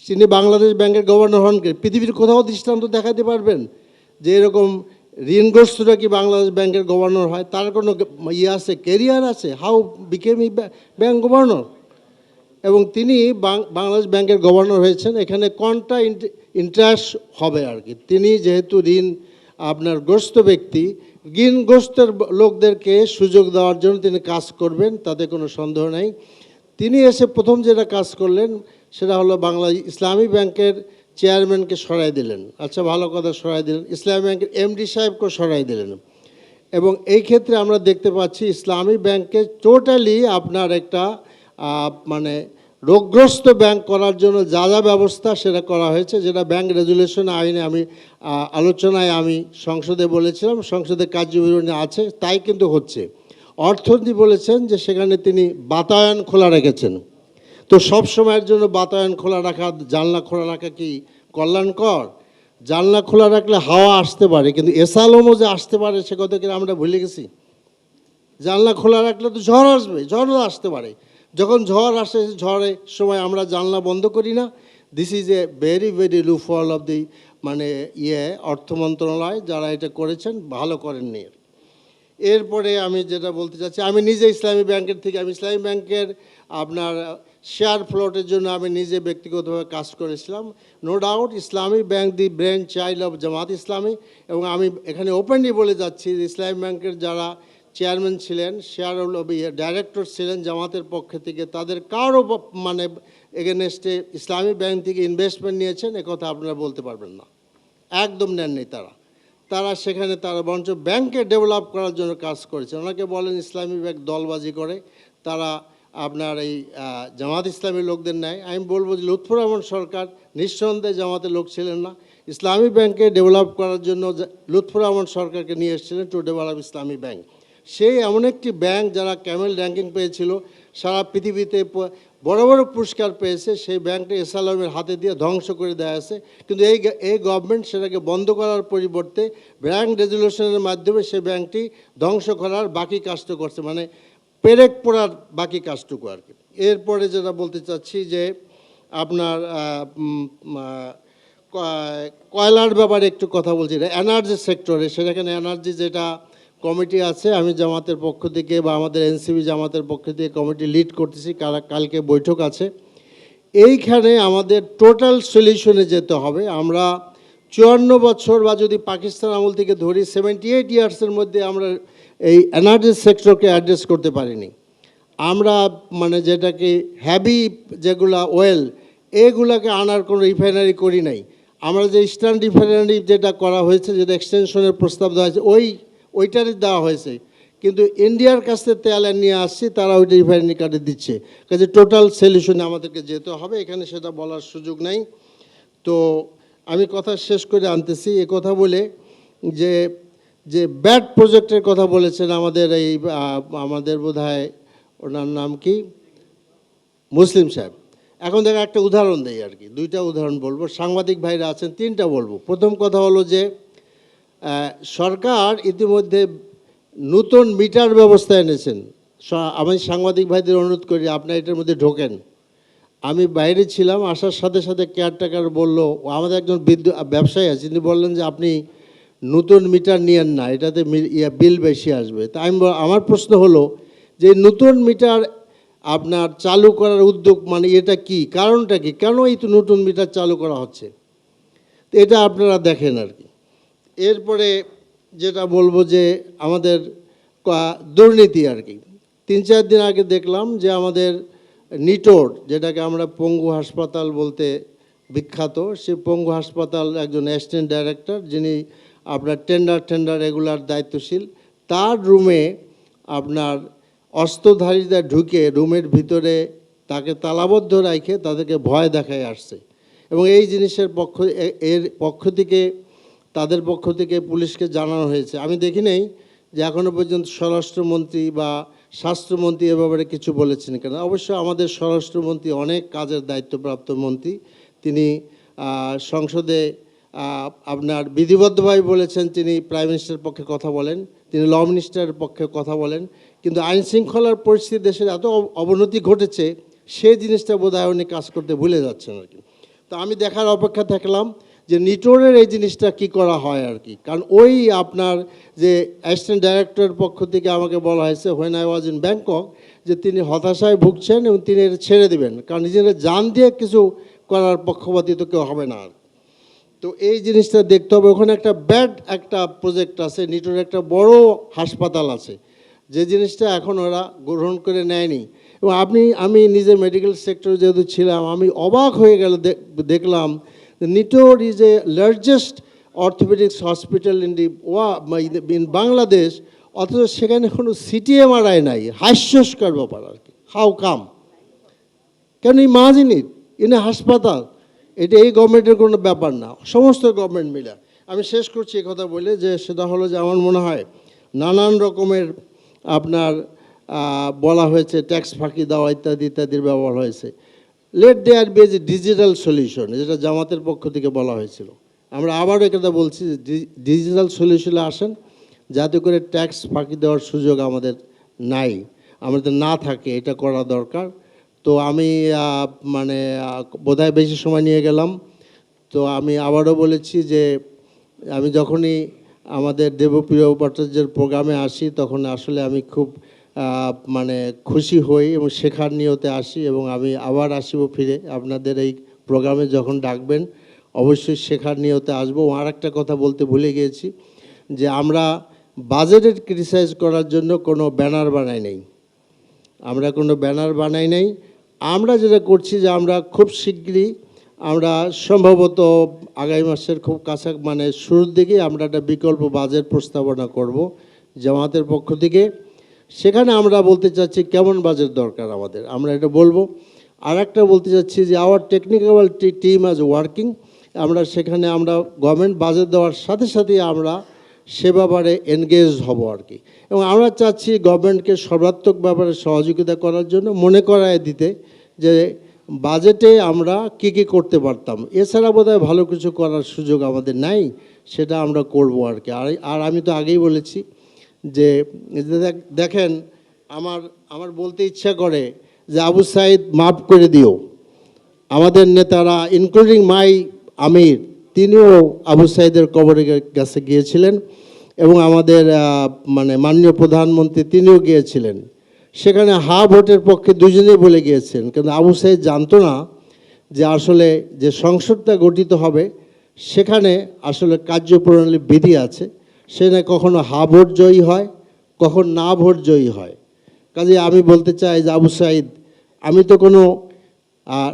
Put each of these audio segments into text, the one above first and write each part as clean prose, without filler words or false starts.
তিনি বাংলাদেশ ব্যাংকের গভর্নর হন। পৃথিবীর কোথাও দৃষ্টান্ত দেখাতে পারবেন যে এরকম ঋণগ্রস্তরা কি বাংলাদেশ ব্যাংকের গভর্নর হয়? তার কোনো ইয়ে আছে, কেরিয়ার আছে? How became E bank governor? এবং তিনি বাংলাদেশ ব্যাংকের গভর্নর হয়েছেন। এখানে কোনটা ইন্টারেস্ট হবে আর কি, তিনি যেহেতু আপনার গ্রস্ত ব্যক্তি, ঋণগ্রস্তের লোকদেরকে সুযোগ দেওয়ার জন্য তিনি কাজ করবেন, তাতে কোনো সন্দেহ নেই। তিনি এসে প্রথম যেটা কাজ করলেন সেটা হলো ইসলামী ব্যাংকের চেয়ারম্যানকে সরাই দিলেন। আচ্ছা, ভালো কথা, সরাই দিলেন। ইসলামী ব্যাংকের এমডি সাহেবকে সরাই দিলেন। এবং এই ক্ষেত্রে আমরা দেখতে পাচ্ছি ইসলামী ব্যাংকে টোটালি আপনার একটা মানে রোগগ্রস্ত ব্যাংক করার জন্য যা যা ব্যবস্থা সেটা করা হয়েছে, যেটা ব্যাংক রেজুলেশন আইনে আমি আলোচনায় আমি সংসদে বলেছিলাম, সংসদে কার্যবিবরণী আছে, তাই কিন্তু হচ্ছে। অর্থনীতি বলেছেন যে সেখানে তিনি বাতায়ন খোলা রেখেছেন। তো সব সময়ের জন্য বাতায়ন খোলা রাখা, জানলা খোলা রাখা কি কল্যাণকর? জানলা খোলা রাখলে হাওয়া আসতে পারে, কিন্তু এসালমও যে আসতে পারে সে কথা কি আমরা ভুলে গেছি? জানলা খোলা রাখলে তো ঝড় আসবে, ঝড়ও আসতে পারে। যখন ঝড় আসে, ঝড়ের সময় আমরা জানলা বন্ধ করি না। This is a very very loophole of the মানে অর্থ মন্ত্রণালয় যারা এটা করেছেন, ভালো করেননি। এরপরে আমি যেটা বলতে চাচ্ছি, আমি নিজে ইসলামী ব্যাংকের থেকে, আমি ইসলামী ব্যাংকের আপনার শেয়ার ফ্লোটের জন্য আমি নিজে ব্যক্তিগতভাবে কাজ করেছিলাম। No doubt Islami bank the brain child of Jamaat Islami. এবং আমি এখানে ওপেনলি বলে যাচ্ছি যে ইসলামী ব্যাংকের যারা চেয়ারম্যান ছিলেন, শেয়ার ডাইরেক্টর ছিলেন জামাতের পক্ষ থেকে, তাদের কারো মানে এগেনস্টে ইসলামী ব্যাংক থেকে ইনভেস্টমেন্ট নিয়েছেন একথা আপনারা বলতে পারবেন না, একদম নেননি তারা সেখানে তারা বরঞ্চ ব্যাংকে ডেভেলপ করার জন্য কাজ করেছে। ওনাকে বলেন ইসলামী ব্যাংক দলবাজি করে, তারা আপনার এই জামাত ইসলামী লোকদের নেয়। আমি বলবো যে লুৎফর রহমান সরকার নিঃসন্দেহে জামাতের লোক ছিলেন না, ইসলামী ব্যাংকে ডেভেলপ করার জন্য লুৎফর রহমান সরকারকে নিয়ে এসেছিলেন টু ডেভেলপ ইসলামী ব্যাংক। সেই এমন একটি ব্যাংক যারা ক্যামেল র্যাঙ্কিং পেয়েছিল, সারা পৃথিবীতে বড় বড় পুরস্কার পেয়েছে, সেই ব্যাংকটা এসআলমের হাতে দিয়ে ধ্বংস করে দেওয়া আছে। কিন্তু এই গভর্নমেন্ট সেটাকে বন্ধ করার পরিবর্তে ব্যাংক রেজুলেশনের মাধ্যমে সেই ব্যাংকটি ধ্বংস করার বাকি কাজটা করছে, মানে পেরেক পোড়ার বাকি কাজটুকু আর কি। এরপরে যেটা বলতে চাচ্ছি যে আপনার কয়লার ব্যাপারে একটু কথা বলছি, এনার্জি সেক্টরে, সেখানে এনার্জি যেটা কমিটি আছে, আমি জামাতের পক্ষ থেকে বা আমাদের এনসিপি জামাতের পক্ষ থেকে কমিটি লিড করতেছি, কালকে বৈঠক আছে। এইখানে আমাদের টোটাল সলিউশনে যেতে হবে। আমরা 54 বছর বা যদি পাকিস্তান আমল থেকে ধরি 78 ইয়ার্সের মধ্যে আমরা এই এনার্জি সেক্টরকে অ্যাড্রেস করতে পারিনি। আমরা মানে যেটাকে হ্যাভি যেগুলা ওয়েল, এগুলাকে আনার কোনো রিফাইনারি করি নাই। আমরা যে ইস্টার্ন রিফাইনারি যেটা করা হয়েছে, যেটা এক্সটেনশনের প্রস্তাব দেওয়া হয়েছে, ওইটারই দেওয়া হয়েছে, কিন্তু ইন্ডিয়ার কাছ থেকে তেল নিয়ে আসছি, তারা ওইটা রিফাইনারি কার্ডে দিচ্ছে। কাজে টোটাল সলিউশনে আমাদেরকে যেতে হবে, এখানে সেটা বলার সুযোগ নাই। তো আমি কথা শেষ করে আনতেছি এ কথা বলে যে যে ব্যাড প্রজেক্টের কথা বলেছেন আমাদের বোধহয় ওনার নাম কি, মুসলিম সাহেব। এখন দেখো একটা উদাহরণ দেই আর কি, দুইটা উদাহরণ বলবো, সাংবাদিক ভাইরা আছেন, তিনটা বলবো। প্রথম কথা হলো যে সরকার ইতিমধ্যে নতুন মিটার ব্যবস্থা এনেছেন। আমি সাংবাদিক ভাইদের অনুরোধ করি আপনারা এটার মধ্যে ঢোকেন। আমি বাইরে ছিলাম, আসার সাথে সাথে কেয়ারটেকার বললো, আমাদের একজন ব্যবসায়ী আছে, তিনি বললেন যে আপনি নতুন মিটার নিয়েন না, এটাতে বিল বেশি আসবে। তাই আমার প্রশ্ন হলো যে নতুন মিটার আপনার চালু করার উদ্যোগ মানে এটা কি, কারণটা কি, কেন এই তো নতুন মিটার চালু করা হচ্ছে, তো এটা আপনারা দেখেন আর কি। এরপরে যেটা বলবো যে আমাদের দুর্নীতি আর কি, 3-4 দিন আগে দেখলাম যে আমাদের নিটোর, যেটাকে আমরা পঙ্গু হাসপাতাল বলতে বিখ্যাত, সে পঙ্গু হাসপাতাল একজন অ্যাসিস্ট্যান্ট ডাইরেক্টর, যিনি আপনার টেন্ডার এগুলার দায়িত্বশীল, তার রুমে আপনার অস্ত্রধারীরা ঢুকে রুমের ভিতরে তাকে তালাবদ্ধ রেখে তাদেরকে ভয় দেখায় আসছে। এবং এই জিনিসের তাদের পক্ষ থেকে পুলিশকে জানানো হয়েছে। আমি দেখি নেই যে এখনও পর্যন্ত স্বরাষ্ট্রমন্ত্রী বা স্বাস্থ্যমন্ত্রী এ ব্যাপারে কিছু বলেছেন কেন। অবশ্য আমাদের স্বরাষ্ট্রমন্ত্রী অনেক কাজের দায়িত্বপ্রাপ্ত মন্ত্রী, তিনি সংসদে আপনার বিধিবদ্ধভাবে বলেছেন তিনি প্রাইম মিনিস্টারের পক্ষে কথা বলেন, তিনি ল মিনিস্টারের পক্ষে কথা বলেন, কিন্তু আইন শৃঙ্খলার পরিস্থিতি দেশের এত অবনতি ঘটেছে, সেই জিনিসটা বোধহয় উনি কাজ করতে ভুলে যাচ্ছেন আর কি। তো আমি দেখার অপেক্ষা থাকলাম যে নিটোরের এই জিনিসটা কি করা হয় আর কি। কারণ ওই আপনার যে অ্যাসিস্ট্যান্ট ডাইরেক্টরের পক্ষ থেকে আমাকে বলা হয়েছে when I was in Bangkok, যে তিনি হতাশায় ভুগছেন এবং তিনি এটা ছেড়ে দেবেন, কারণ নিজের জান দিয়ে কিছু করার পক্ষপাতী তো কেউ হবে না আর। তো এই জিনিসটা দেখতে হবে। ওখানে একটা ব্যাড একটা প্রজেক্ট আছে, নিটোর একটা বড় হাসপাতাল আছে, যে জিনিসটা এখন ওরা গ্রহণ করে নেয়নি। এবং আমি নিজে মেডিকেল সেক্টরে যেহেতু ছিলাম, আমি অবাক হয়ে গেল দেখলাম NITOR is a largest orthopaedics hospital in Bangladesh, অথচ সেখানে কোনো সিটি এমআরআই নাই। হাস্যস্কর ব্যাপার আর কি। How come? Can imagine it in a হাসপাতাল। এটা এই গভর্নমেন্টের কোনো ব্যাপার না, সমস্ত গভর্নমেন্ট মিলে। আমি শেষ করছি এই কথা বলে, যে সেটা হলো যে আমার মনে হয় নানান রকমের আপনার বলা হয়েছে, ট্যাক্স ফাঁকি দেওয়া ইত্যাদি ইত্যাদির ব্যবহার হয়েছে। Let there be a digital solution, যেটা জামাতের পক্ষ থেকে বলা হয়েছিল। আমরা আবারও একথা বলছি, ডিজিটাল সলিউশনে আসেন, যাতে করে ট্যাক্স ফাঁকি দেওয়ার সুযোগ আমাদের নাই, আমাদের না থাকে, এটা করা দরকার। তো আমি মানে বোধহয় বেশি সময় নিয়ে গেলাম। তো আমি আবারও বলেছি যে আমি যখনই আমাদের দেবপ্রিয় ভট্টাচার্যের প্রোগ্রামে আসি, তখন আসলে আমি খুব মানে খুশি হই এবং শেখার নিয়তে আসি, এবং আমি আবার আসবো ফিরে আপনাদের এই প্রোগ্রামে যখন ডাকবেন, অবশ্যই শেখার নিয়তে আসবো। আর একটা কথা বলতে ভুলে গিয়েছি, যে আমরা বাজেটের ক্রিটিসাইজ করার জন্য কোনো ব্যানার বানাই নেই, আমরা কোনো ব্যানার বানাই নাই। আমরা যেটা করছি, যে আমরা খুব শিগগিরই, আমরা সম্ভবত আগামী মাসের খুব কাছা মানে শুরুর দিকে আমরা একটা বিকল্প বাজেট প্রস্তাবনা করব জামাতের পক্ষ থেকে। সেখানে আমরা বলতে চাচ্ছি কেমন বাজেট দরকার আমাদের, আমরা এটা বলবো। আর একটা বলতে চাচ্ছি যে আওয়ার টেকনিক্যাল টিম আজ ওয়ার্কিং, আমরা সেখানে আমরা গভর্নমেন্ট বাজেট দেওয়ার সাথে সাথেই আমরা সে ব্যাপারে এনগেজ হব আর কি। এবং আমরা চাচ্ছি গভর্নমেন্টকে সর্বাত্মক ব্যাপারে সহযোগিতা করার জন্য, মনে করায় দিতে যে বাজেটে আমরা কী কী করতে পারতাম, এছাড়া বোধহয় ভালো কিছু করার সুযোগ আমাদের নাই, সেটা আমরা করব আর কি। আর আমি তো আগেই বলেছি যে দেখেন, আমার বলতে ইচ্ছা করে যে আবু সাইদ মাফ করে দিও। আমাদের নেতারা ইনক্লুডিং মাই আমির, তিনিও আবু সাইদের কবরের কাছে গিয়েছিলেন, এবং আমাদের মানে মাননীয় প্রধানমন্ত্রী তিনিও গিয়েছিলেন। সেখানে হা ভোটের পক্ষে দুজনেই বলে গিয়েছেন, কিন্তু আবু সাইদ জানতো না যে আসলে যে সংসদটা গঠিত হবে সেখানে আসলে কার্যপ্রণালী বিধি আছে, সেখানে কখনো হা ভোট জয়ী হয়, কখন না ভোট জয়ী হয়। কাজে আমি বলতে চাই যে আবু সাইদ, আমি তো কোনো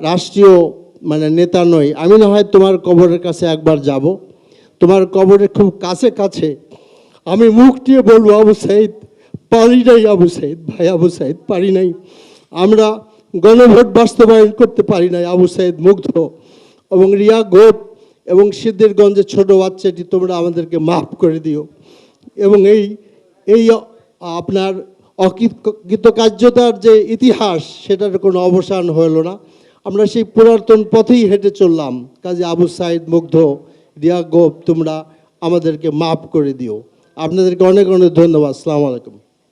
রাষ্ট্রীয় মানে নেতা নই, আমি না হয় তোমার কবরের কাছে একবার যাব, তোমার কবরের খুব কাছে কাছে আমি মুখ দিয়ে বলবো, আবু সাইদ পারি নাই, আবু সাইদ ভাই, আবু সাইদ পারি নাই, আমরা গণভোট বাস্তবায়ন করতে পারি নাই, আবু সাইদ মুগ্ধ, এবং রিয়া গোপ এবং সিদ্ধিরগঞ্জের ছোট বাচ্চাটি তোমরা আমাদেরকে মাফ করে দিও। এবং এই আপনার অকৃতকার্যতার যে ইতিহাস, সেটার কোনো অবসান হলো না, আমরা সেই পুরাতন পথেই হেঁটে চললাম। কাজে আবু সাইদ মুগ্ধ, রিয়া গোপ, তোমরা আমাদেরকে মাফ করে দিও। আপনাদেরকে অনেক অনেক ধন্যবাদ। আসসালামু আলাইকুম।